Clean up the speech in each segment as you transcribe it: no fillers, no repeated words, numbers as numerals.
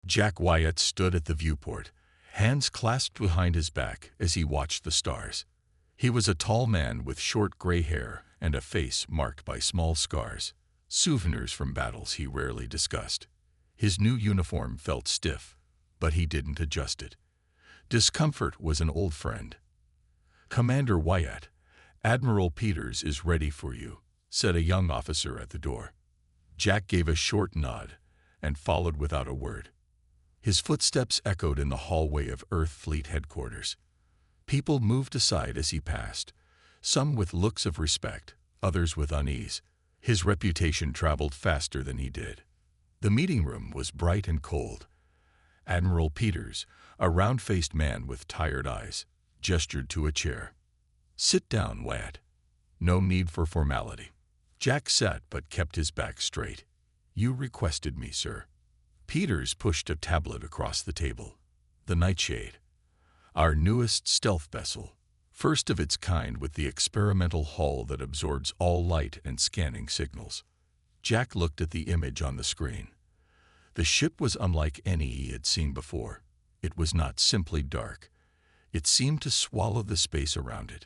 Jack Wyatt stood at the viewport, hands clasped behind his back as he watched the stars. He was a tall man with short gray hair and a face marked by small scars, souvenirs from battles he rarely discussed. His new uniform felt stiff, but he didn't adjust it. Discomfort was an old friend. "Commander Wyatt, Admiral Peters is ready for you," said a young officer at the door. Jack gave a short nod and followed without a word. His footsteps echoed in the hallway of Earth Fleet headquarters. People moved aside as he passed, some with looks of respect, others with unease. His reputation traveled faster than he did. The meeting room was bright and cold. Admiral Peters, a round-faced man with tired eyes, gestured to a chair. "Sit down, Wyatt." No need for formality. Jack sat but kept his back straight. "You requested me, sir." Peters pushed a tablet across the table. "The Nightshade. Our newest stealth vessel, first of its kind with the experimental hull that absorbs all light and scanning signals." Jack looked at the image on the screen. The ship was unlike any he had seen before. It was not simply dark. It seemed to swallow the space around it.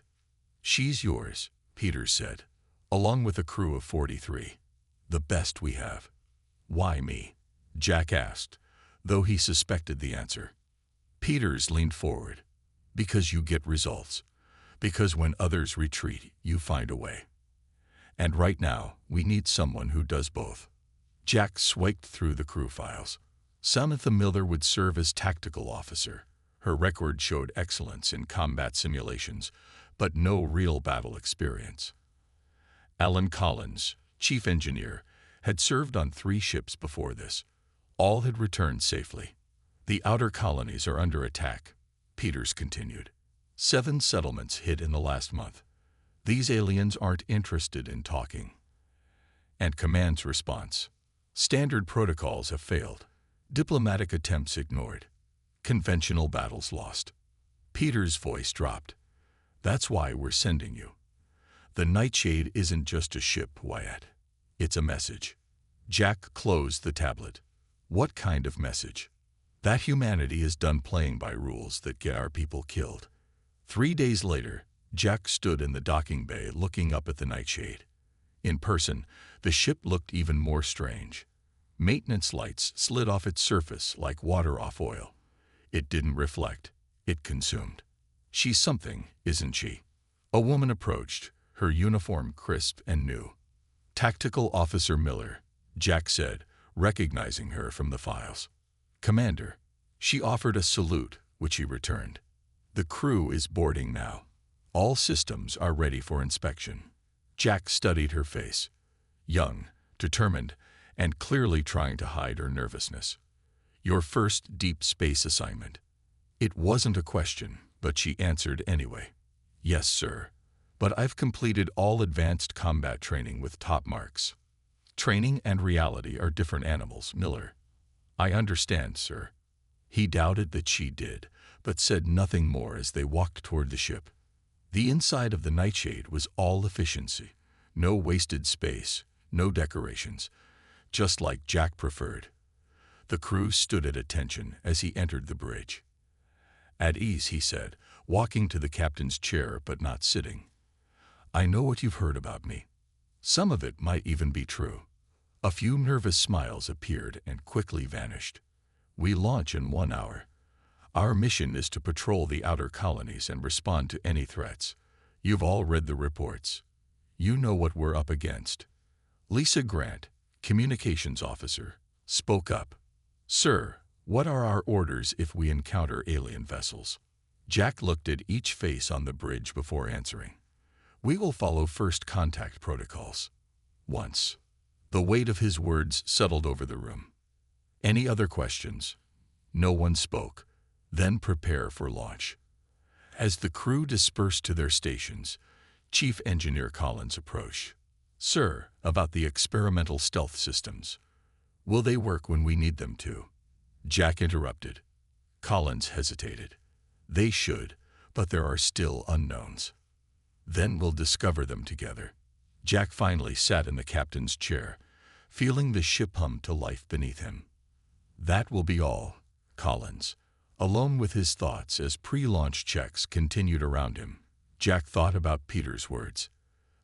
"She's yours," Peters said, "along with a crew of 43. The best we have." "Why me?" Jack asked, though he suspected the answer. Peters leaned forward. "Because you get results. Because when others retreat, you find a way. And right now, we need someone who does both." Jack swiped through the crew files. Samantha Miller would serve as tactical officer. Her record showed excellence in combat simulations, but no real battle experience. Alan Collins, chief engineer, had served on 3 ships before this. All had returned safely. "The outer colonies are under attack," Peters continued. 7 settlements hit in the last month. These aliens aren't interested in talking. And Command's response: standard protocols have failed. Diplomatic attempts ignored. Conventional battles lost. Peters' voice dropped. "That's why we're sending you. The Nightshade isn't just a ship, Wyatt. It's a message." Jack closed the tablet. "What kind of message?" "That humanity is done playing by rules that get our people killed." 3 days later, Jack stood in the docking bay looking up at the Nightshade. In person, the ship looked even more strange. Maintenance lights slid off its surface like water off oil. It didn't reflect. It consumed. "She's something, isn't she?" A woman approached, her uniform crisp and new. "Tactical Officer Miller," Jack said, recognizing her from the files. "Commander." She offered a salute, which he returned. "The crew is boarding now. All systems are ready for inspection." Jack studied her face. Young, determined, and clearly trying to hide her nervousness. "Your first deep space assignment." It wasn't a question, but she answered anyway. "Yes, sir. But I've completed all advanced combat training with top marks." "Training and reality are different animals, Miller." "I understand, sir." He doubted that she did, but said nothing more as they walked toward the ship. The inside of the Nightshade was all efficiency. No wasted space, no decorations, just like Jack preferred. The crew stood at attention as he entered the bridge. "At ease," he said, walking to the captain's chair but not sitting. "I know what you've heard about me. Some of it might even be true." A few nervous smiles appeared and quickly vanished. "We launch in 1 hour. Our mission is to patrol the outer colonies and respond to any threats. You've all read the reports. You know what we're up against." Lisa Grant, communications officer, spoke up. "Sir, what are our orders if we encounter alien vessels?" Jack looked at each face on the bridge before answering. "We will follow first contact protocols." Once. The weight of his words settled over the room. "Any other questions?" No one spoke. "Then prepare for launch." As the crew dispersed to their stations, Chief Engineer Collins approached. "Sir, about the experimental stealth systems. Will they work when we need them to?" Jack interrupted. Collins hesitated. "They should, but there are still unknowns. Then we'll discover them together." Jack finally sat in the captain's chair, feeling the ship hum to life beneath him. That will be all, Collins, alone with his thoughts as pre-launch checks continued around him. Jack thought about Peter's words.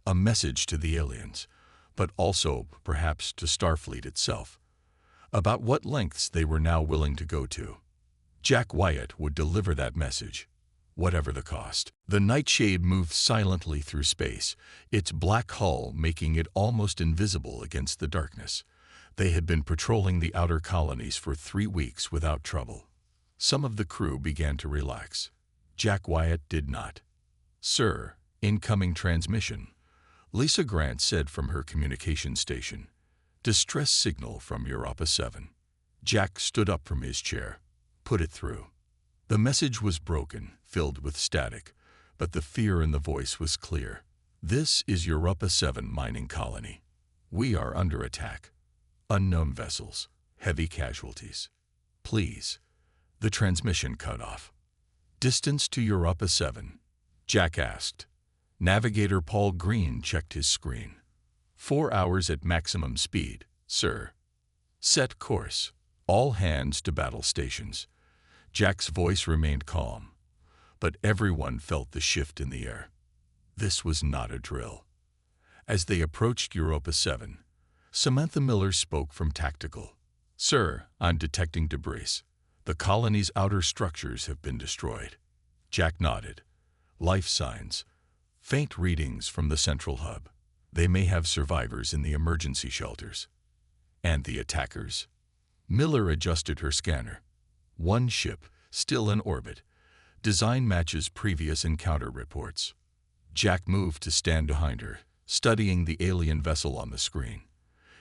A message to the aliens, but also, perhaps, to Starfleet itself, about what lengths they were now willing to go to. Jack Wyatt would deliver that message, whatever the cost. The Nightshade moved silently through space, its black hull making it almost invisible against the darkness. They had been patrolling the outer colonies for 3 weeks without trouble. Some of the crew began to relax. Jack Wyatt did not. "Sir, incoming transmission," Lisa Grant said from her communication station. "Distress signal from Europa 7. Jack stood up from his chair. "Put it through." The message was broken, filled with static, but the fear in the voice was clear. "This is Europa 7 mining colony. We are under attack. Unknown vessels, heavy casualties. Please." The transmission cut off. "Distance to Europa 7?" Jack asked. Navigator Paul Green checked his screen. 4 hours at maximum speed, sir." "Set course. All hands to battle stations." Jack's voice remained calm, but everyone felt the shift in the air. This was not a drill. As they approached Europa 7, Samantha Miller spoke from tactical. "Sir, I'm detecting debris. The colony's outer structures have been destroyed." Jack nodded. "Life signs. Faint readings from the central hub. They may have survivors in the emergency shelters." "And the attackers?" Miller adjusted her scanner. "One ship, still in orbit. Design matches previous encounter reports." Jack moved to stand behind her, studying the alien vessel on the screen.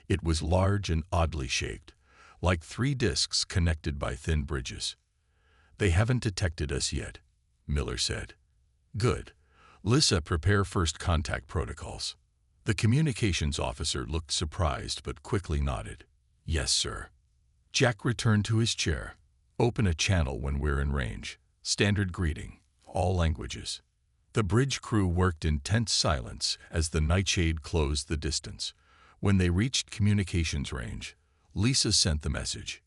It was large and oddly shaped, like 3 discs connected by thin bridges. "They haven't detected us yet," Miller said. "Good. Lisa, prepare first contact protocols." The communications officer looked surprised but quickly nodded. "Yes, sir." Jack returned to his chair. "Open a channel when we're in range. Standard greeting, all languages." The bridge crew worked in tense silence as the Nightshade closed the distance. When they reached communications range, Lisa sent the message.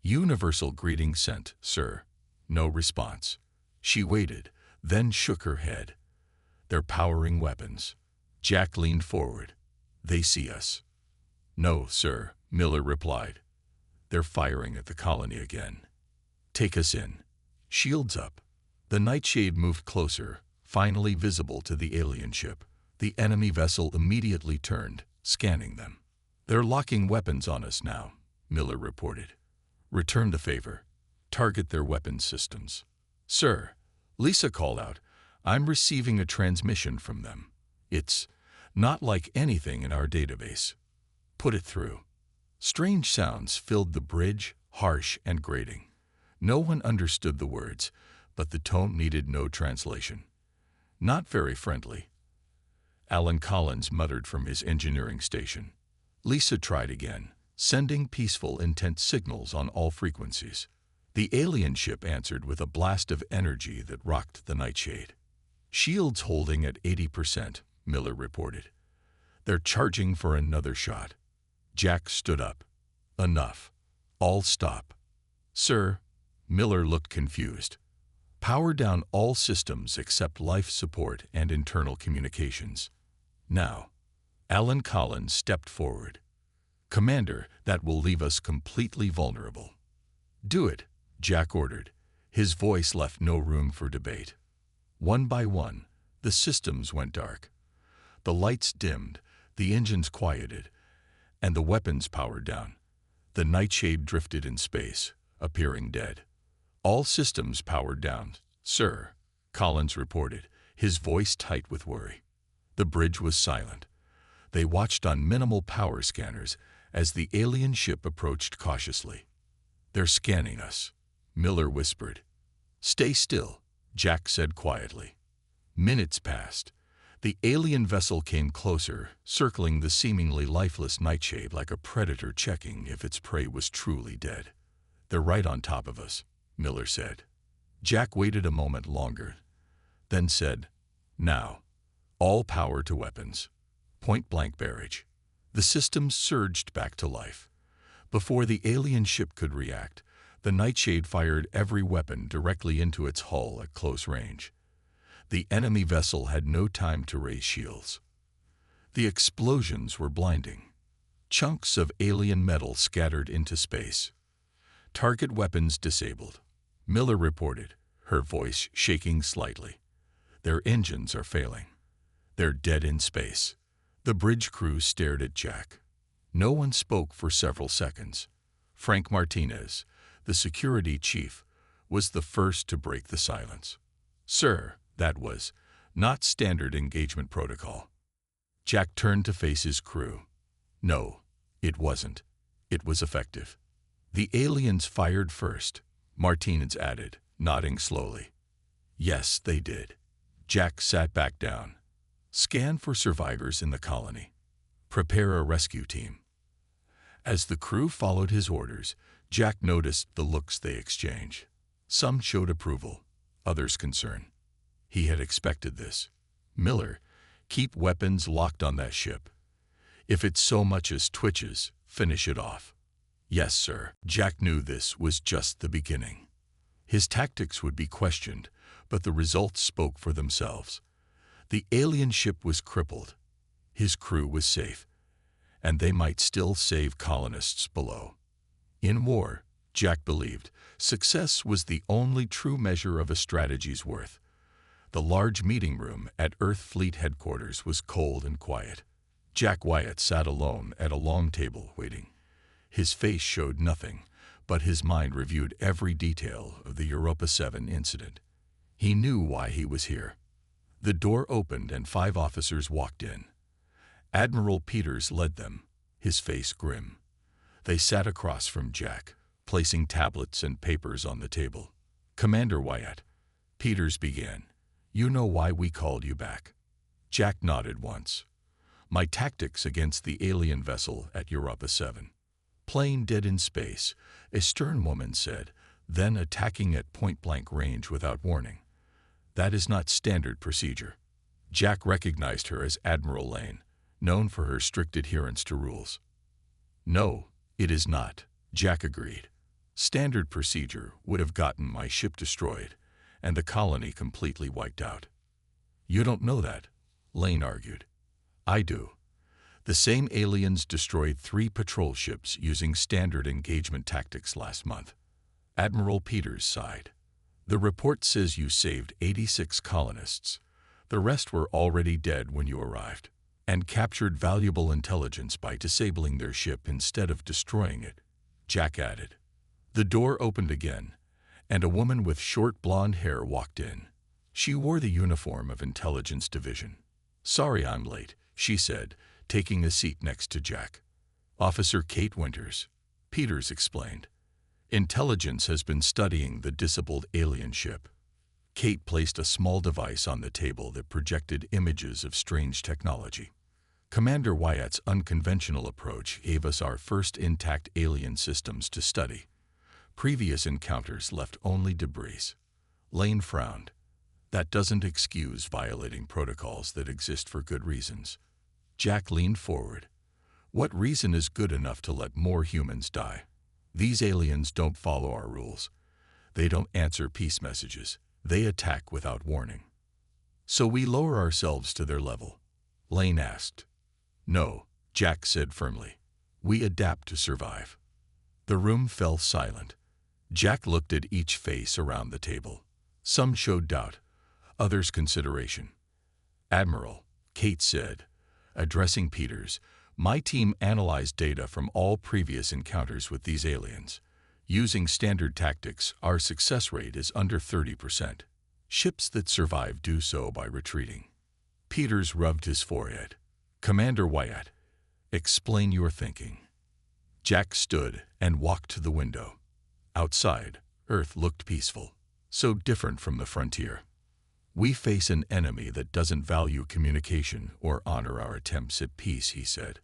"Universal greeting sent, sir." No response. She waited, then shook her head. "They're powering weapons." Jack leaned forward. "They see us." "No, sir," Miller replied. "They're firing at the colony again." "Take us in." Shields up. The Nightshade moved closer, finally visible to the alien ship. The enemy vessel immediately turned, scanning them. "They're locking weapons on us now," Miller reported. "Return the favor. Target their weapons systems." "Sir," Lisa called out, "I'm receiving a transmission from them. It's not like anything in our database." "Put it through." Strange sounds filled the bridge, harsh and grating. No one understood the words, but the tone needed no translation. "Not very friendly," Alan Collins muttered from his engineering station. Lisa tried again, sending peaceful, intense signals on all frequencies. The alien ship answered with a blast of energy that rocked the Nightshade. "Shields holding at 80%, Miller reported. "They're charging for another shot." Jack stood up. "Enough. All stop." "Sir," Miller looked confused. "Power down all systems except life support and internal communications. Now." Alan Collins stepped forward. "Commander, that will leave us completely vulnerable." "Do it," Jack ordered. His voice left no room for debate. One by one, the systems went dark. The lights dimmed, the engines quieted, and the weapons powered down. The Nightshade drifted in space, appearing dead. "All systems powered down, sir," Collins reported, his voice tight with worry. The bridge was silent. They watched on minimal power scanners as the alien ship approached cautiously. "They're scanning us," Miller whispered. "Stay still," Jack said quietly. Minutes passed. The alien vessel came closer, circling the seemingly lifeless Nightshade like a predator checking if its prey was truly dead. "They're right on top of us," Miller said. Jack waited a moment longer, then said, "Now, all power to weapons. Point-blank barrage." The systems surged back to life, Before the alien ship could react, the Nightshade fired every weapon directly into its hull at close range. The enemy vessel had no time to raise shields. The explosions were blinding. Chunks of alien metal scattered into space. Target weapons disabled. Miller reported, her voice shaking slightly. Their engines are failing. They're dead in space. The bridge crew stared at Jack. No one spoke for several seconds. Frank Martinez, the security chief, was the first to break the silence. "Sir, that was not standard engagement protocol." Jack turned to face his crew. "No, it wasn't. It was effective." "The aliens fired first," Martinez added, nodding slowly. "Yes, they did." Jack sat back down. "Scan for survivors in the colony. Prepare a rescue team." As the crew followed his orders, Jack noticed the looks they exchanged. Some showed approval, others concern. He had expected this. "Miller, keep weapons locked on that ship. If it so much as twitches, finish it off." "Yes, sir." Jack knew this was just the beginning. His tactics would be questioned, but the results spoke for themselves. The alien ship was crippled. His crew was safe, and they might still save colonists below. In war, Jack believed, success was the only true measure of a strategy's worth. The large meeting room at Earth Fleet headquarters was cold and quiet. Jack Wyatt sat alone at a long table waiting. His face showed nothing, but his mind reviewed every detail of the Europa 7 incident. He knew why he was here. The door opened and 5 officers walked in. Admiral Peters led them, his face grim. They sat across from Jack, placing tablets and papers on the table. "Commander Wyatt," Peters began, "you know why we called you back." Jack nodded once. "My tactics against the alien vessel at Europa 7. Plane dead in space," a stern woman said, "then attacking at point-blank range without warning. That is not standard procedure." Jack recognized her as Admiral Lane, known for her strict adherence to rules. "No, it is not," Jack agreed. "Standard procedure would have gotten my ship destroyed and the colony completely wiped out." "You don't know that," Lane argued. "I do. The same aliens destroyed 3 patrol ships using standard engagement tactics last month." Admiral Peters sighed. "The report says you saved 86 colonists. The rest were already dead when you arrived, and captured valuable intelligence by disabling their ship instead of destroying it," Jack added. The door opened again, and a woman with short blonde hair walked in. She wore the uniform of Intelligence Division. "Sorry I'm late," she said, taking a seat next to Jack. "Officer Kate Winters," Peters explained. "Intelligence has been studying the disabled alien ship." Kate placed a small device on the table that projected images of strange technology. "Commander Wyatt's unconventional approach gave us our first intact alien systems to study. Previous encounters left only debris." Lane frowned. "That doesn't excuse violating protocols that exist for good reasons." Jack leaned forward. "What reason is good enough to let more humans die? These aliens don't follow our rules. They don't answer peace messages. They attack without warning." "So we lower ourselves to their level?" Lane asked. "No," Jack said firmly. "We adapt to survive." The room fell silent. Jack looked at each face around the table. Some showed doubt, others consideration. "Admiral," Kate said, addressing Peters, "my team analyzed data from all previous encounters with these aliens. Using standard tactics, our success rate is under 30%. Ships that survive do so by retreating." Peters rubbed his forehead. "Commander Wyatt, explain your thinking." Jack stood and walked to the window. Outside, Earth looked peaceful, so different from the frontier. "We face an enemy that doesn't value communication or honor our attempts at peace," he said.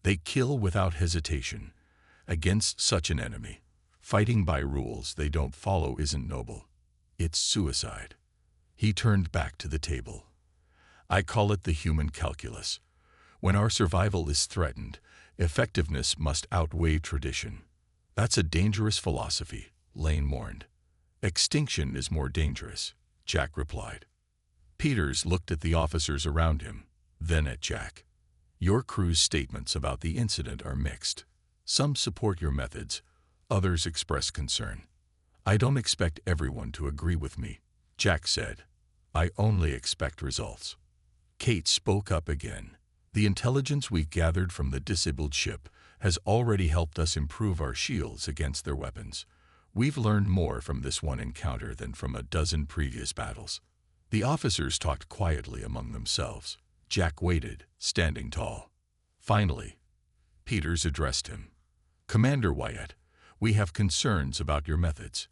"They kill without hesitation. Against such an enemy, fighting by rules they don't follow isn't noble. It's suicide." He turned back to the table. "I call it the human calculus. When our survival is threatened, Effectiveness must outweigh tradition. That's a dangerous philosophy, Lane warned. Extinction is more dangerous, Jack replied. Peters looked at the officers around him, then at Jack. Your crew's statements about the incident are mixed. Some support your methods, others express concern. I don't expect everyone to agree with me, Jack said. I only expect results. Kate spoke up again. The intelligence we gathered from the disabled ship has already helped us improve our shields against their weapons. We've learned more from this one encounter than from a dozen previous battles. The officers talked quietly among themselves. Jack waited, standing tall. Finally, Peters addressed him. Commander Wyatt, we have concerns about your methods,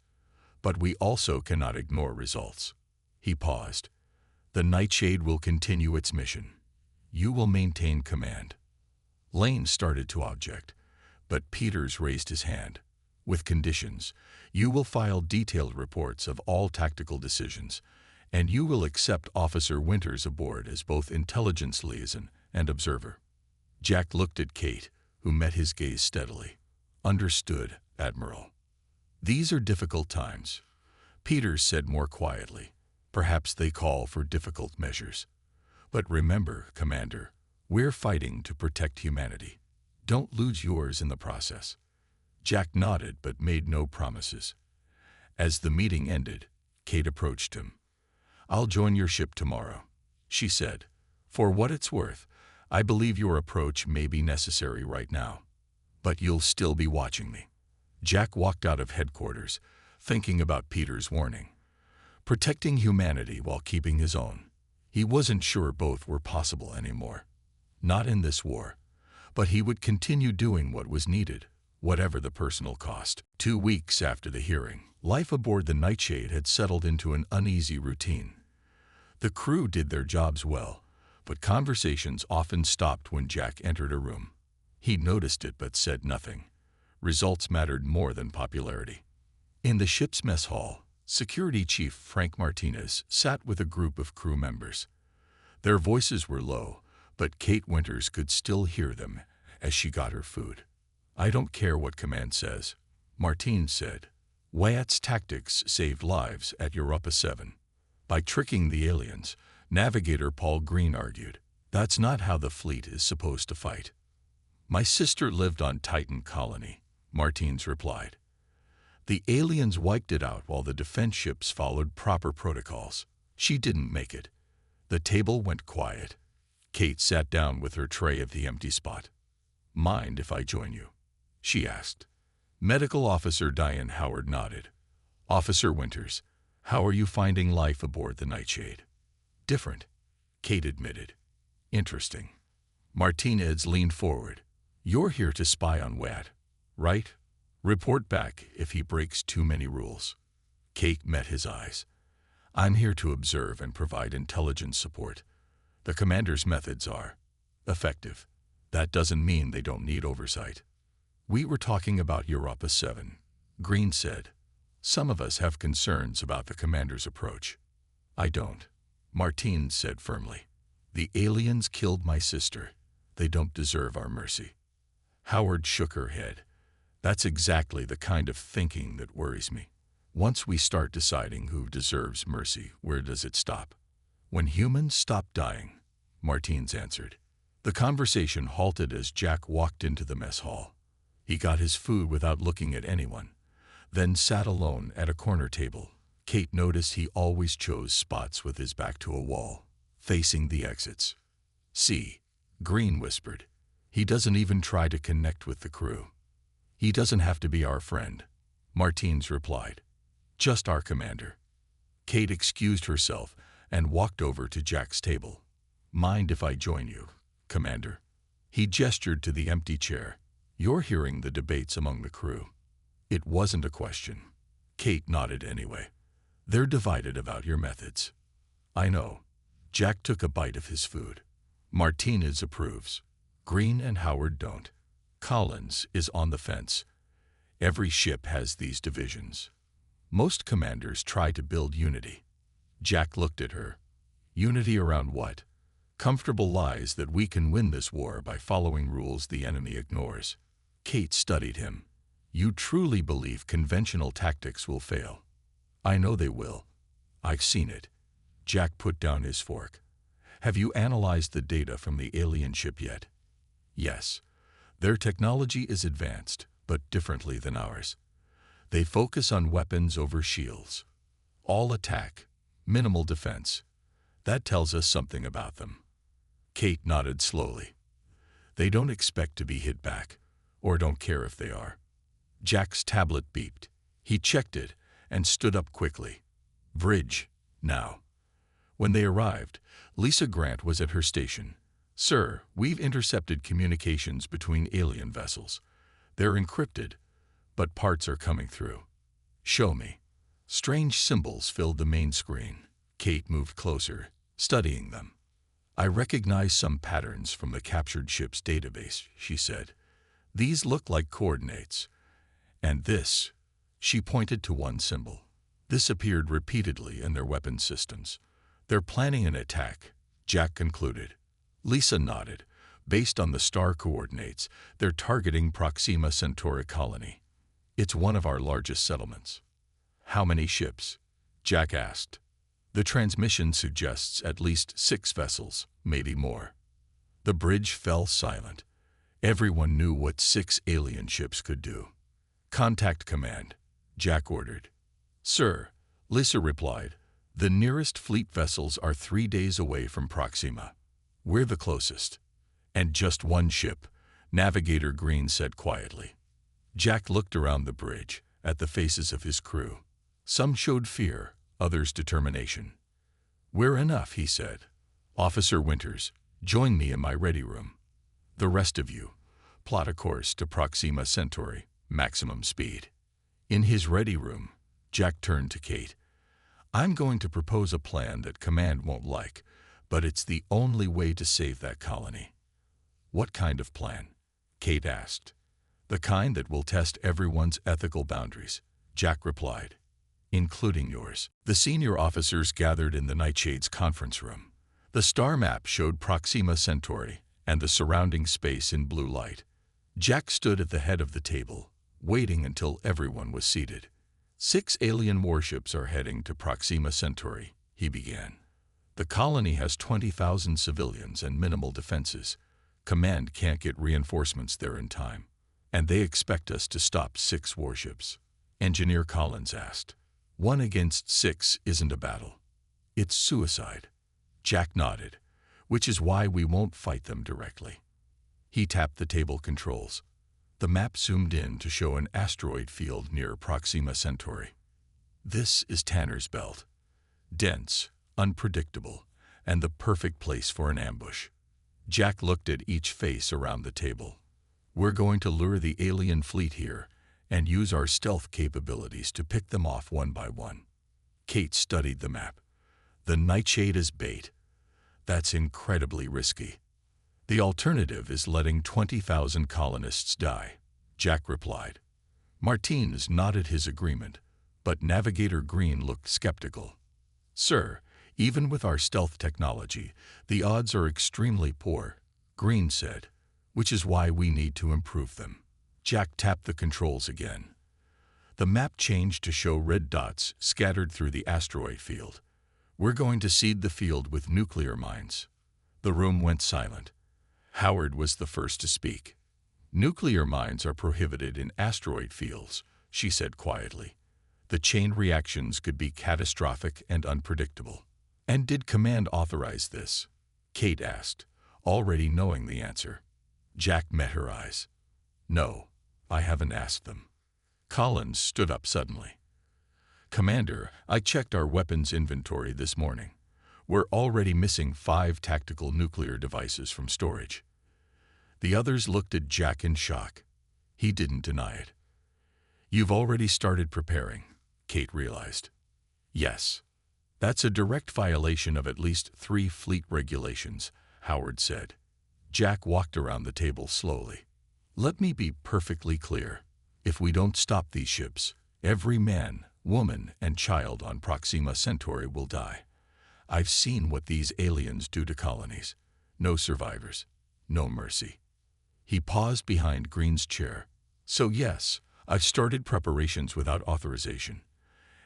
but we also cannot ignore results. He paused. The Nightshade will continue its mission. You will maintain command. Lane started to object, but Peters raised his hand. With conditions, you will file detailed reports of all tactical decisions, and you will accept Officer Winters aboard as both intelligence liaison and observer. Jack looked at Kate, who met his gaze steadily. Understood, Admiral. These are difficult times. Peters said more quietly. Perhaps they call for difficult measures. But remember, Commander, we're fighting to protect humanity. Don't lose yours in the process. Jack nodded but made no promises. As the meeting ended, Kate approached him. I'll join your ship tomorrow, she said. For what it's worth, I believe your approach may be necessary right now. But you'll still be watching me. Jack walked out of headquarters, thinking about Peter's warning. Protecting humanity while keeping his own. He wasn't sure both were possible anymore. Not in this war. But he would continue doing what was needed, whatever the personal cost. 2 weeks after the hearing, life aboard the Nightshade had settled into an uneasy routine. The crew did their jobs well, but conversations often stopped when Jack entered a room. He noticed it but said nothing. Results mattered more than popularity. In the ship's mess hall, Security Chief Frank Martinez sat with a group of crew members. Their voices were low, but Kate Winters could still hear them as she got her food. I don't care what command says, Martinez said. Wyatt's tactics saved lives at Europa 7. By tricking the aliens, Navigator Paul Green argued, that's not how the fleet is supposed to fight. My sister lived on Titan Colony, Martinez replied. The aliens wiped it out while the defense ships followed proper protocols. She didn't make it. The table went quiet. Kate sat down with her tray of the empty spot. Mind if I join you? She asked. Medical Officer Diane Howard nodded. Officer Winters, how are you finding life aboard the Nightshade? Different, Kate admitted. Interesting. Martinez leaned forward. You're here to spy on Wyatt, right? Report back if he breaks too many rules. Kate met his eyes. I'm here to observe and provide intelligence support. The commander's methods are effective. That doesn't mean they don't need oversight. We were talking about Europa 7, Green said. Some of us have concerns about the commander's approach. I don't, Martinez said firmly. The aliens killed my sister. They don't deserve our mercy. Howard shook her head. That's exactly the kind of thinking that worries me. Once we start deciding who deserves mercy, where does it stop? When humans stop dying, Martinez answered. The conversation halted as Jack walked into the mess hall. He got his food without looking at anyone, then sat alone at a corner table. Kate noticed he always chose spots with his back to a wall, facing the exits. See, Green whispered. He doesn't even try to connect with the crew. He doesn't have to be our friend, Martinez replied. Just our commander. Kate excused herself and walked over to Jack's table. Mind if I join you, Commander? He gestured to the empty chair. You're hearing the debates among the crew. It wasn't a question. Kate nodded anyway. They're divided about your methods. I know. Jack took a bite of his food. Martinez approves. Green and Howard don't. Collins is on the fence. Every ship has these divisions. Most commanders try to build unity. Jack looked at her. Unity around what? Comfortable lies that we can win this war by following rules the enemy ignores. Kate studied him. You truly believe conventional tactics will fail? I know they will. I've seen it. Jack put down his fork. Have you analyzed the data from the alien ship yet? Yes. Their technology is advanced, but differently than ours. They focus on weapons over shields. All attack, minimal defense. That tells us something about them. Kate nodded slowly. They don't expect to be hit back, or don't care if they are. Jack's tablet beeped. He checked it and stood up quickly. Bridge, now. When they arrived, Lisa Grant was at her station. Sir, we've intercepted communications between alien vessels. They're encrypted, but parts are coming through. Show me. Strange symbols filled the main screen. Kate moved closer, studying them. I recognize some patterns from the captured ship's database, she said. These look like coordinates. And this, she pointed to one symbol. This appeared repeatedly in their weapon systems. They're planning an attack, Jack concluded. Lisa nodded. Based on the star coordinates, they're targeting Proxima Centauri colony. It's one of our largest settlements. How many ships? Jack asked. The transmission suggests at least 6 vessels, maybe more. The bridge fell silent. Everyone knew what 6 alien ships could do. Contact command, Jack ordered. Sir, Lisa replied, the nearest fleet vessels are 3 days away from Proxima. We're the closest. And just one ship, Navigator Green said quietly. Jack looked around the bridge, at the faces of his crew. Some showed fear, others determination. We're enough, he said. Officer Winters, join me in my ready room. The rest of you, plot a course to Proxima Centauri, maximum speed. In his ready room, Jack turned to Kate. I'm going to propose a plan that Command won't like, but it's the only way to save that colony. What kind of plan? Kate asked. The kind that will test everyone's ethical boundaries, Jack replied. Including yours. The senior officers gathered in the Nightshade's conference room. The star map showed Proxima Centauri and the surrounding space in blue light. Jack stood at the head of the table, waiting until everyone was seated. 6 alien warships are heading to Proxima Centauri, he began. The colony has 20,000 civilians and minimal defenses. Command can't get reinforcements there in time, and they expect us to stop 6 warships. Engineer Collins asked. 1 against 6 isn't a battle. It's suicide. Jack nodded, which is why we won't fight them directly. He tapped the table controls. The map zoomed in to show an asteroid field near Proxima Centauri. This is Tanner's Belt. Dense, unpredictable, and the perfect place for an ambush. Jack looked at each face around the table. We're going to lure the alien fleet here and use our stealth capabilities to pick them off one by one. Kate studied the map. The Nightshade is bait. That's incredibly risky. The alternative is letting 20,000 colonists die, Jack replied. Martins nodded his agreement, but Navigator Green looked skeptical. Sir, even with our stealth technology, the odds are extremely poor, Green said, which is why we need to improve them. Jack tapped the controls again. The map changed to show red dots scattered through the asteroid field. We're going to seed the field with nuclear mines. The room went silent. Howard was the first to speak. Nuclear mines are prohibited in asteroid fields, she said quietly. The chain reactions could be catastrophic and unpredictable. And did Command authorize this? Kate asked, already knowing the answer. Jack met her eyes. No, I haven't asked them. Collins stood up suddenly. Commander, I checked our weapons inventory this morning. We're already missing 5 tactical nuclear devices from storage. The others looked at Jack in shock. He didn't deny it. You've already started preparing, Kate realized. Yes. That's a direct violation of at least 3 fleet regulations, Howard said. Jack walked around the table slowly. Let me be perfectly clear. If we don't stop these ships, every man, woman, and child on Proxima Centauri will die. I've seen what these aliens do to colonies. No survivors. No mercy. He paused behind Green's chair. So yes, I've started preparations without authorization.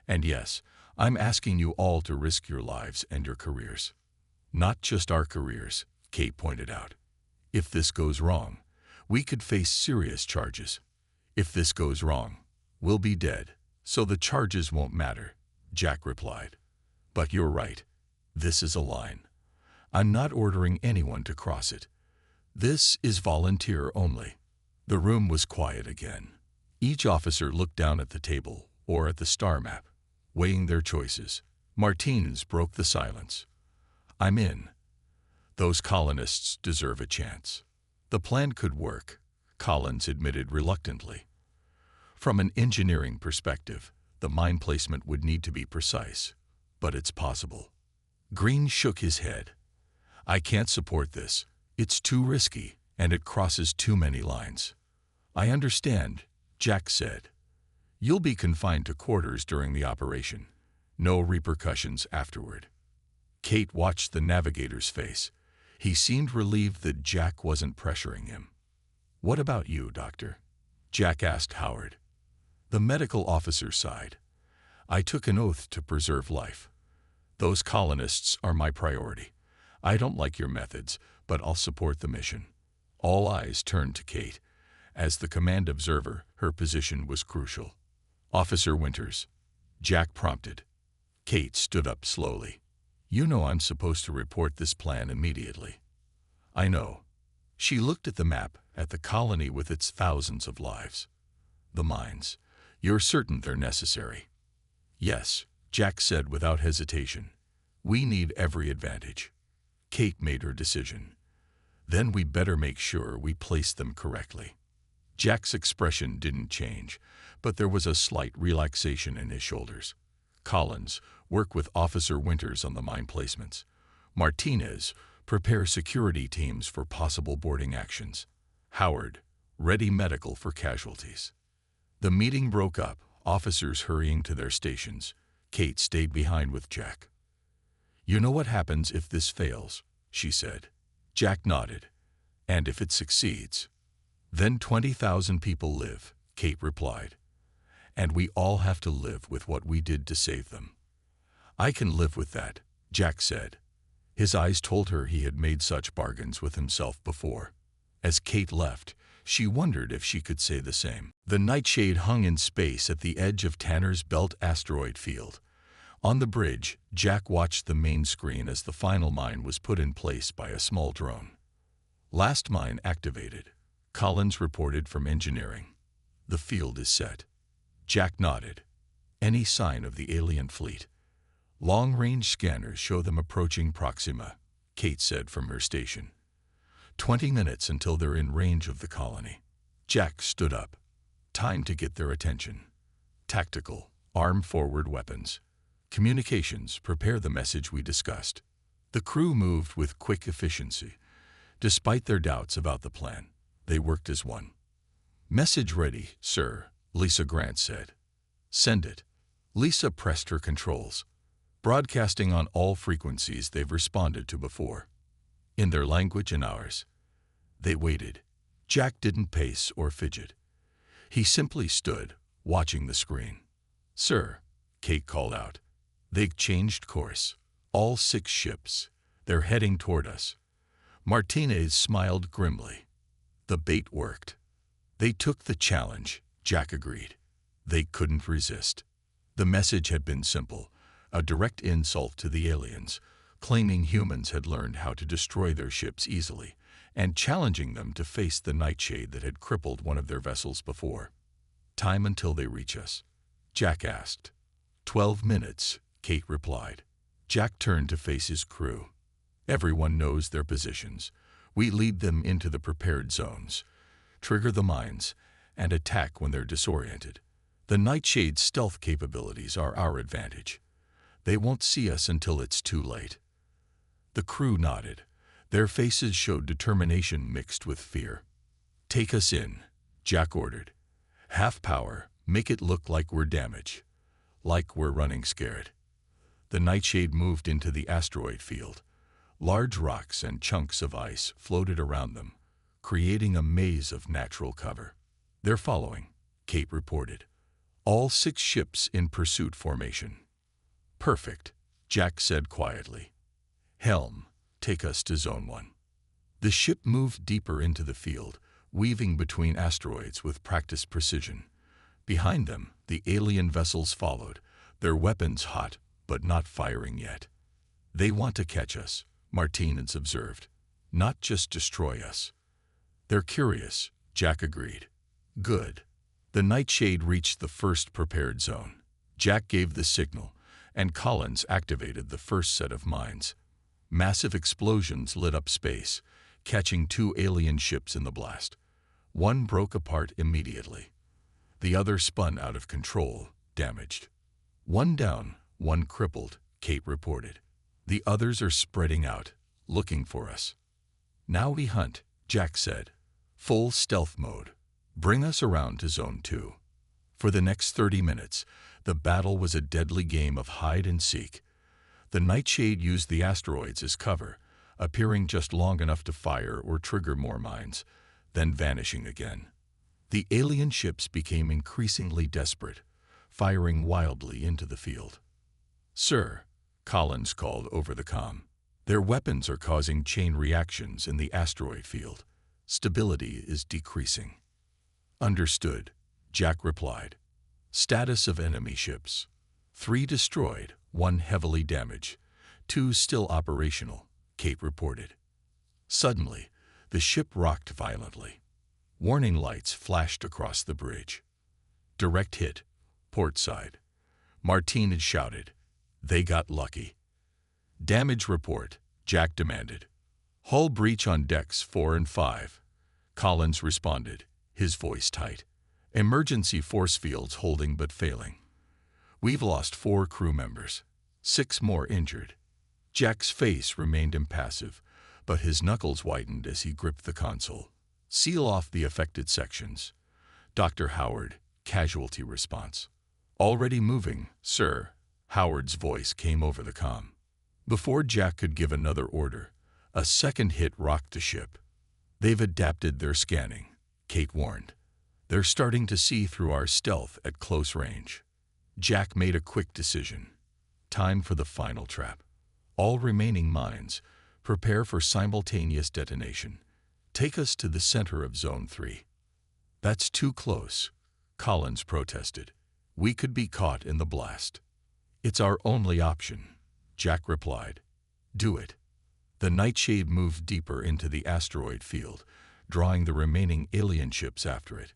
And yes, I'm asking you all to risk your lives and your careers. Not just our careers, Kate pointed out. If this goes wrong, we could face serious charges. If this goes wrong, we'll be dead, so the charges won't matter, Jack replied. But you're right. This is a line. I'm not ordering anyone to cross it. This is volunteer only. The room was quiet again. Each officer looked down at the table or at the star map, weighing their choices. Martinez broke the silence. I'm in. Those colonists deserve a chance. The plan could work, Collins admitted reluctantly. From an engineering perspective, the mine placement would need to be precise, but it's possible. Green shook his head. I can't support this. It's too risky, and it crosses too many lines. I understand, Jack said. You'll be confined to quarters during the operation. No repercussions afterward. Kate watched the navigator's face. He seemed relieved that Jack wasn't pressuring him. What about you, Doctor? Jack asked Howard. The medical officer sighed. I took an oath to preserve life. Those colonists are my priority. I don't like your methods, but I'll support the mission. All eyes turned to Kate. As the command observer, her position was crucial. Officer Winters, Jack prompted. Kate stood up slowly. You know I'm supposed to report this plan immediately. I know. She looked at the map, at the colony with its thousands of lives. The mines. You're certain they're necessary? Yes, Jack said without hesitation. We need every advantage. Kate made her decision. Then we better make sure we place them correctly. Jack's expression didn't change, but there was a slight relaxation in his shoulders. Collins, work with Officer Winters on the mine placements. Martinez, prepare security teams for possible boarding actions. Howard, ready medical for casualties. The meeting broke up, officers hurrying to their stations. Kate stayed behind with Jack. You know what happens if this fails, she said. Jack nodded. And if it succeeds? Then 20,000 people live, Kate replied. And we all have to live with what we did to save them. I can live with that, Jack said. His eyes told her he had made such bargains with himself before. As Kate left, she wondered if she could say the same. The nightshade hung in space at the edge of Tanner's Belt asteroid field. On the bridge, Jack watched the main screen as the final mine was put in place by a small drone. Last mine activated, Collins reported from engineering. The field is set. Jack nodded. Any sign of the alien fleet? Long-range scanners show them approaching Proxima, Kate said from her station. 20 minutes until they're in range of the colony. Jack stood up. Time to get their attention. Tactical, arm-forward weapons. Communications, prepare the message we discussed. The crew moved with quick efficiency. Despite their doubts about the plan, they worked as one. Message ready, sir, Lisa Grant said. Send it. Lisa pressed her controls. Broadcasting on all frequencies they've responded to before. In their language and ours. They waited. Jack didn't pace or fidget. He simply stood, watching the screen. Sir, Kate called out. They've changed course. All 6 ships. They're heading toward us. Martinez smiled grimly. The bait worked. They took the challenge, Jack agreed. They couldn't resist. The message had been simple, a direct insult to the aliens, claiming humans had learned how to destroy their ships easily, and challenging them to face the nightshade that had crippled one of their vessels before. Time until they reach us? Jack asked. 12 minutes, Kate replied. Jack turned to face his crew. Everyone knows their positions. We lead them into the prepared zones, trigger the mines, and attack when they're disoriented. The Nightshade's stealth capabilities are our advantage. They won't see us until it's too late. The crew nodded. Their faces showed determination mixed with fear. Take us in, Jack ordered. Half power, make it look like we're damaged. Like we're running scared. The Nightshade moved into the asteroid field. Large rocks and chunks of ice floated around them, creating a maze of natural cover. "They're following," Kate reported. "All 6 ships in pursuit formation." "Perfect," Jack said quietly. "Helm, take us to Zone 1. The ship moved deeper into the field, weaving between asteroids with practiced precision. Behind them, the alien vessels followed, their weapons hot but not firing yet. "They want to catch us," Martinez observed, "not just destroy us." "They're curious," Jack agreed. "Good." The Nightshade reached the first prepared zone. Jack gave the signal, and Collins activated the first set of mines. Massive explosions lit up space, catching 2 alien ships in the blast. One broke apart immediately. The other spun out of control, damaged. "One down, one crippled," Kate reported. "The others are spreading out, looking for us." "Now we hunt," Jack said. "Full stealth mode. Bring us around to Zone 2. For the next 30 minutes, the battle was a deadly game of hide and seek. The Nightshade used the asteroids as cover, appearing just long enough to fire or trigger more mines, then vanishing again. The alien ships became increasingly desperate, firing wildly into the field. "Sir," Collins called over the comm, "their weapons are causing chain reactions in the asteroid field. Stability is decreasing." "Understood," Jack replied. "Status of enemy ships: 3 destroyed, 1 heavily damaged, 2 still operational," Kate reported. Suddenly, the ship rocked violently. Warning lights flashed across the bridge. "Direct hit, port side," Martinez shouted. "They got lucky." "Damage report," Jack demanded. "Hull breach on decks 4 and 5. Collins responded, his voice tight. "Emergency force fields holding but failing. We've lost 4 crew members, 6 more injured." Jack's face remained impassive, but his knuckles whitened as he gripped the console. "Seal off the affected sections." "Dr. Howard, casualty response." "Already moving, sir," Howard's voice came over the comm. Before Jack could give another order, a second hit rocked the ship. "They've adapted their scanning," Kate warned. "They're starting to see through our stealth at close range." Jack made a quick decision. Time for the final trap. "All remaining mines, prepare for simultaneous detonation. Take us to the center of Zone 3. "That's too close," Collins protested. "We could be caught in the blast." "It's our only option," Jack replied. "Do it." The Nightshade moved deeper into the asteroid field, drawing the remaining alien ships after it.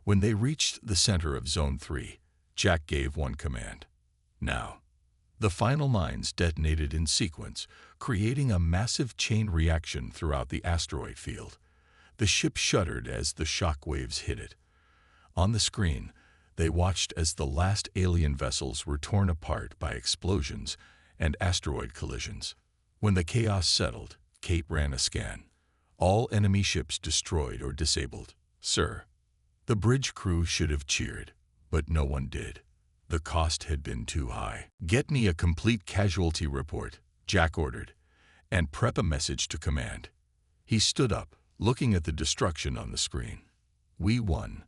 When they reached the center of Zone 3, Jack gave one command: "Now." The final mines detonated in sequence, creating a massive chain reaction throughout the asteroid field. The ship shuddered as the shock waves hit it. On the screen, they watched as the last alien vessels were torn apart by explosions and asteroid collisions. When the chaos settled, Kate ran a scan. "All enemy ships destroyed or disabled, sir." The bridge crew should have cheered, but no one did. The cost had been too high. "Get me a complete casualty report," Jack ordered, "and prep a message to command." He stood up, looking at the destruction on the screen. "We won."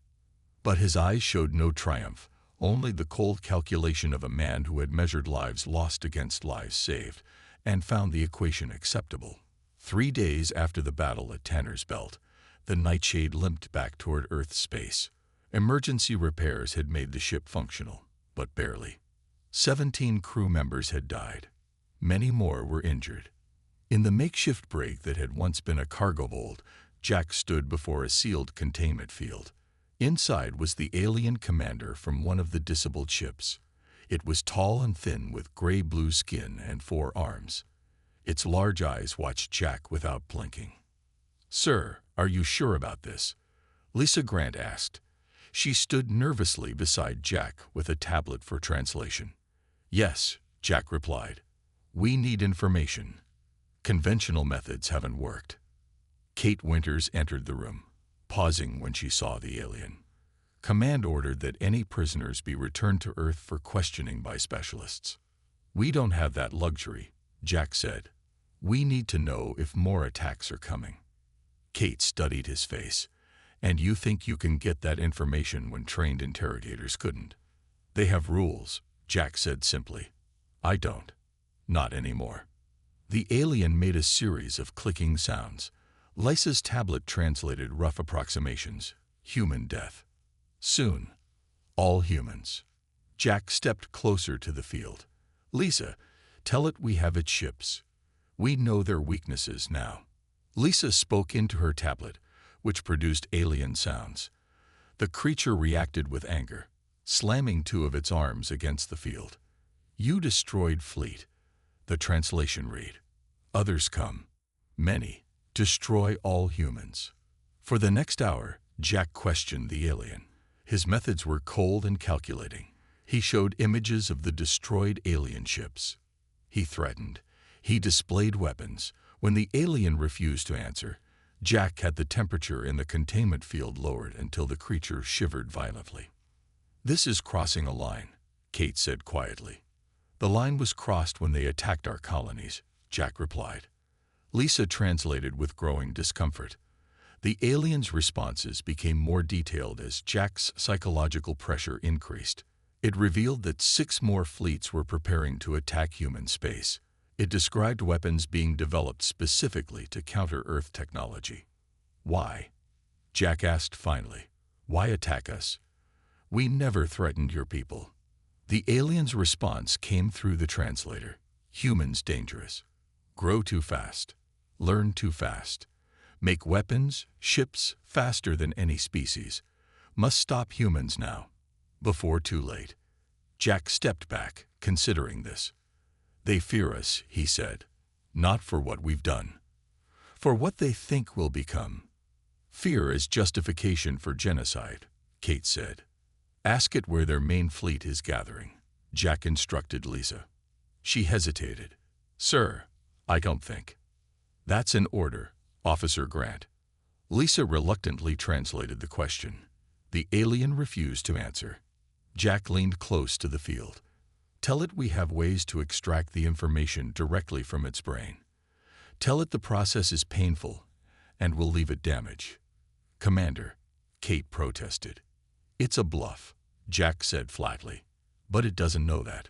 But his eyes showed no triumph, only the cold calculation of a man who had measured lives lost against lives saved, and found the equation acceptable. 3 days after the battle at Tanner's Belt, the Nightshade limped back toward Earth's space. Emergency repairs had made the ship functional, but barely. 17 crew members had died. Many more were injured. In the makeshift brig that had once been a cargo hold, Jack stood before a sealed containment field. Inside was the alien commander from one of the disabled ships. It was tall and thin with gray-blue skin and 4 arms. Its large eyes watched Jack without blinking. "Sir, are you sure about this?" Lisa Grant asked. She stood nervously beside Jack with a tablet for translation. "Yes," Jack replied. "We need information. Conventional methods haven't worked." Kate Winters entered the room, pausing when she saw the alien. "Command ordered that any prisoners be returned to Earth for questioning by specialists." "We don't have that luxury," Jack said. We need to know if more attacks are coming. Kate studied his face. And you think you can get that information when trained interrogators couldn't? They have rules, Jack said simply. I don't. Not anymore. The alien made a series of clicking sounds. Lisa's tablet translated rough approximations. Human death. Soon. All humans. Jack stepped closer to the field. Lisa, tell it we have its ships. We know their weaknesses now. Lisa spoke into her tablet, which produced alien sounds. The creature reacted with anger, slamming two of its arms against the field. You destroyed fleet. The translation read. Others come. Many. Destroy all humans. For the next hour, Jack questioned the alien. His methods were cold and calculating. He showed images of the destroyed alien ships. He threatened. He displayed weapons. When the alien refused to answer, Jack had the temperature in the containment field lowered until the creature shivered violently. This is crossing a line, Kate said quietly. The line was crossed when they attacked our colonies, Jack replied. Lisa translated with growing discomfort. The aliens' responses became more detailed as Jack's psychological pressure increased. It revealed that 6 more fleets were preparing to attack human space. It described weapons being developed specifically to counter Earth technology. Why? Jack asked finally. Why attack us? We never threatened your people. The alien's response came through the translator. Humans dangerous. Grow too fast. Learn too fast. Make weapons, ships, faster than any species. Must stop humans now. Before too late. Jack stepped back, considering this. They fear us, he said. Not for what we've done. For what they think we'll become. Fear is justification for genocide, Kate said. Ask it where their main fleet is gathering, Jack instructed Lisa. She hesitated. Sir, I don't think. That's an order, Officer Grant. Lisa reluctantly translated the question. The alien refused to answer. Jack leaned close to the field. Tell it we have ways to extract the information directly from its brain. Tell it the process is painful and will leave it damage. Commander, Kate protested. It's a bluff, Jack said flatly. But it doesn't know that.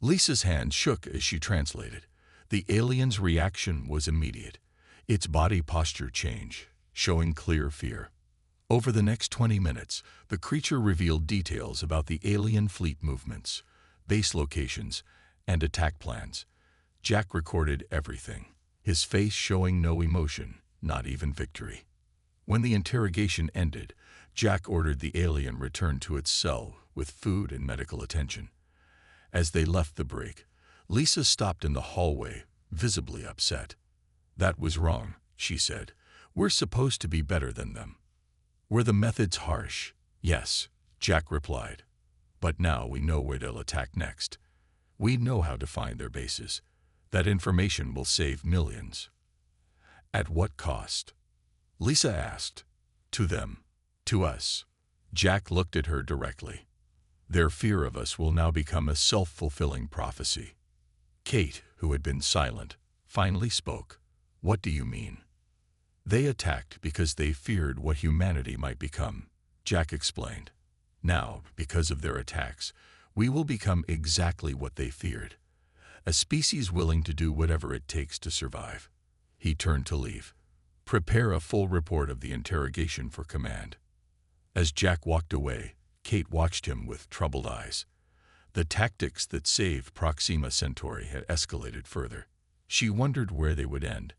Lisa's hand shook as she translated. The alien's reaction was immediate. Its body posture changed, showing clear fear. Over the next 20 minutes, the creature revealed details about the alien fleet movements, base locations, and attack plans. Jack recorded everything, his face showing no emotion, not even victory. When the interrogation ended, Jack ordered the alien returned to its cell with food and medical attention. As they left the brig, Lisa stopped in the hallway, visibly upset. That was wrong, she said. We're supposed to be better than them. Were the methods harsh? Yes, Jack replied. But now we know where they'll attack next. We know how to find their bases. That information will save millions. At what cost? Lisa asked. To them. To us. Jack looked at her directly. Their fear of us will now become a self-fulfilling prophecy. Kate, who had been silent, finally spoke. What do you mean? They attacked because they feared what humanity might become, Jack explained. Now, because of their attacks, we will become exactly what they feared. A species willing to do whatever it takes to survive. He turned to leave. Prepare a full report of the interrogation for command. As Jack walked away, Kate watched him with troubled eyes. The tactics that saved Proxima Centauri had escalated further. She wondered where they would end,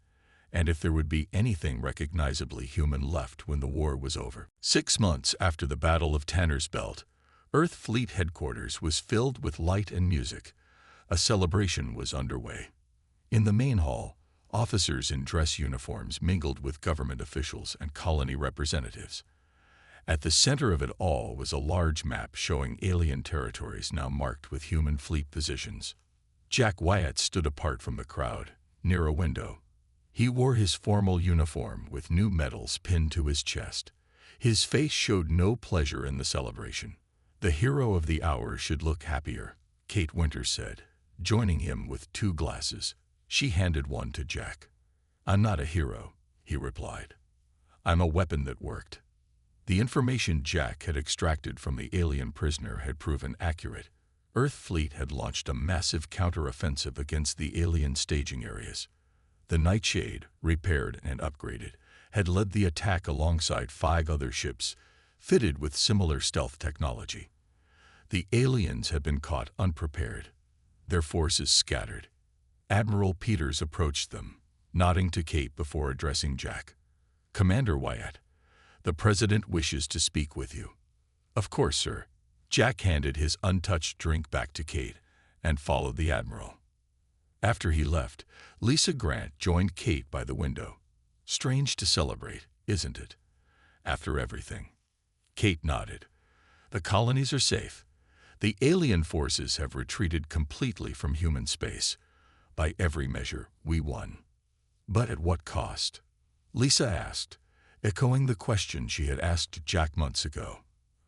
and if there would be anything recognizably human left when the war was over. 6 months after the Battle of Tanner's Belt, Earth Fleet Headquarters was filled with light and music. A celebration was underway. In the main hall, officers in dress uniforms mingled with government officials and colony representatives. At the center of it all was a large map showing alien territories now marked with human fleet positions. Jack Wyatt stood apart from the crowd, near a window. He wore his formal uniform with new medals pinned to his chest. His face showed no pleasure in the celebration. The hero of the hour should look happier, Kate Winters said, joining him with 2 glasses. She handed one to Jack. "I'm not a hero," he replied. "I'm a weapon that worked." The information Jack had extracted from the alien prisoner had proven accurate. Earth fleet had launched a massive counter-offensive against the alien staging areas. The Nightshade, repaired and upgraded, had led the attack alongside 5 other ships, fitted with similar stealth technology. The aliens had been caught unprepared, their forces scattered. Admiral Peters approached them, nodding to Kate before addressing Jack. "Commander Wyatt, the President wishes to speak with you." "Of course, sir." Jack handed his untouched drink back to Kate and followed the Admiral. After he left, Lisa Grant joined Kate by the window. "Strange to celebrate, isn't it? After everything." Kate nodded. "The colonies are safe. The alien forces have retreated completely from human space. By every measure, we won." "But at what cost?" Lisa asked, echoing the question she had asked Jack months ago.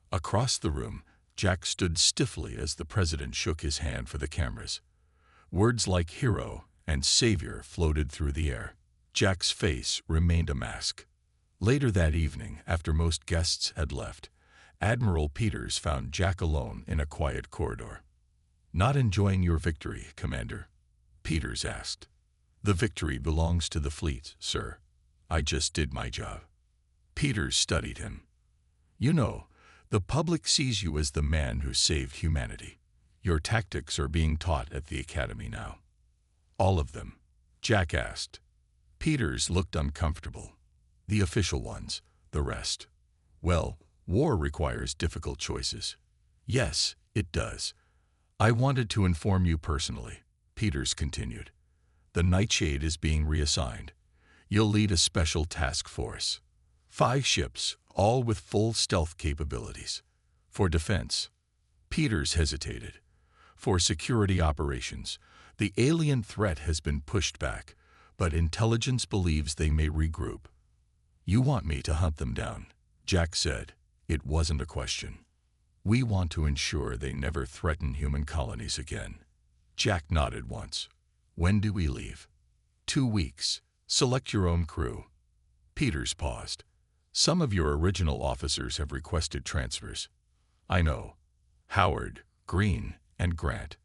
Across the room, Jack stood stiffly as the President shook his hand for the cameras. Words like hero and savior floated through the air. Jack's face remained a mask. Later that evening, after most guests had left, Admiral Peters found Jack alone in a quiet corridor. "Not enjoying your victory, Commander?" Peters asked. "The victory belongs to the fleet, sir. I just did my job." Peters studied him. "You know, the public sees you as the man who saved humanity. Your tactics are being taught at the Academy now." "All of them?" Jack asked. Peters looked uncomfortable. "The official ones, the rest. Well, war requires difficult choices." "Yes, it does. I wanted to inform you personally," Peters continued. "The Nightshade is being reassigned. You'll lead a special task force. 5 ships, all with full stealth capabilities. For defense." Peters hesitated. "For security operations, the alien threat has been pushed back, but intelligence believes they may regroup." "You want me to hunt them down," Jack said. It wasn't a question. "We want to ensure they never threaten human colonies again." Jack nodded once. "When do we leave?" 2 weeks. Select your own crew." Peters paused. "Some of your original officers have requested transfers." "I know. Howard, Green, and Grant.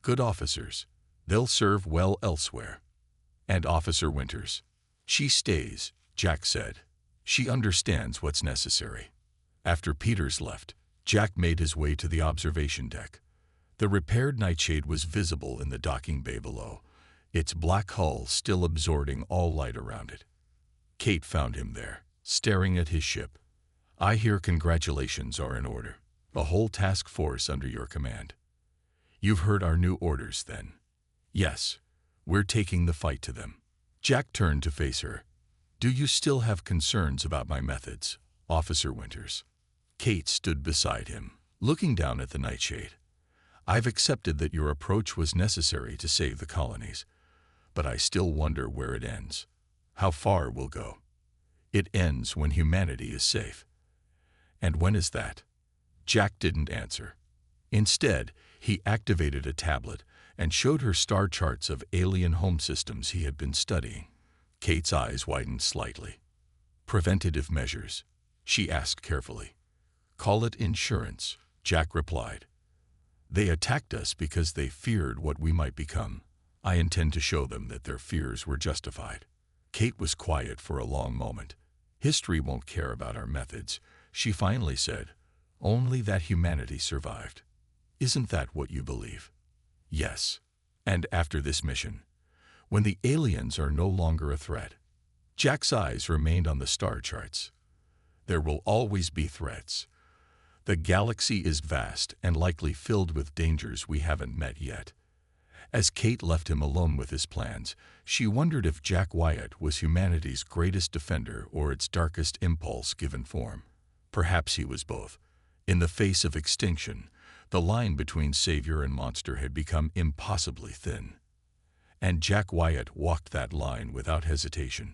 Good officers. They'll serve well elsewhere." "And Officer Winters?" "She stays," Jack said. "She understands what's necessary." After Peters left, Jack made his way to the observation deck. The repaired Nightshade was visible in the docking bay below, its black hull still absorbing all light around it. Kate found him there, staring at his ship. "I hear congratulations are in order. A whole task force under your command." "You've heard our new orders, then?" "Yes. We're taking the fight to them." Jack turned to face her. "Do you still have concerns about my methods, Officer Winters?" Kate stood beside him, looking down at the Nightshade. "I've accepted that your approach was necessary to save the colonies, but I still wonder where it ends, how far we'll go." "It ends when humanity is safe." "And when is that?" Jack didn't answer. Instead, he activated a tablet and showed her star charts of alien home systems he had been studying. Kate's eyes widened slightly. "Preventative measures?" she asked carefully. "Call it insurance," Jack replied. "They attacked us because they feared what we might become. I intend to show them that their fears were justified." Kate was quiet for a long moment. "History won't care about our methods," she finally said. "Only that humanity survived. Isn't that what you believe?" "Yes. And after this mission, when the aliens are no longer a threat." Jack's eyes remained on the star charts. "There will always be threats. The galaxy is vast and likely filled with dangers we haven't met yet." As Kate left him alone with his plans, she wondered if Jack Wyatt was humanity's greatest defender or its darkest impulse given form. Perhaps he was both. In the face of extinction, the line between savior and monster had become impossibly thin. And Jack Wyatt walked that line without hesitation.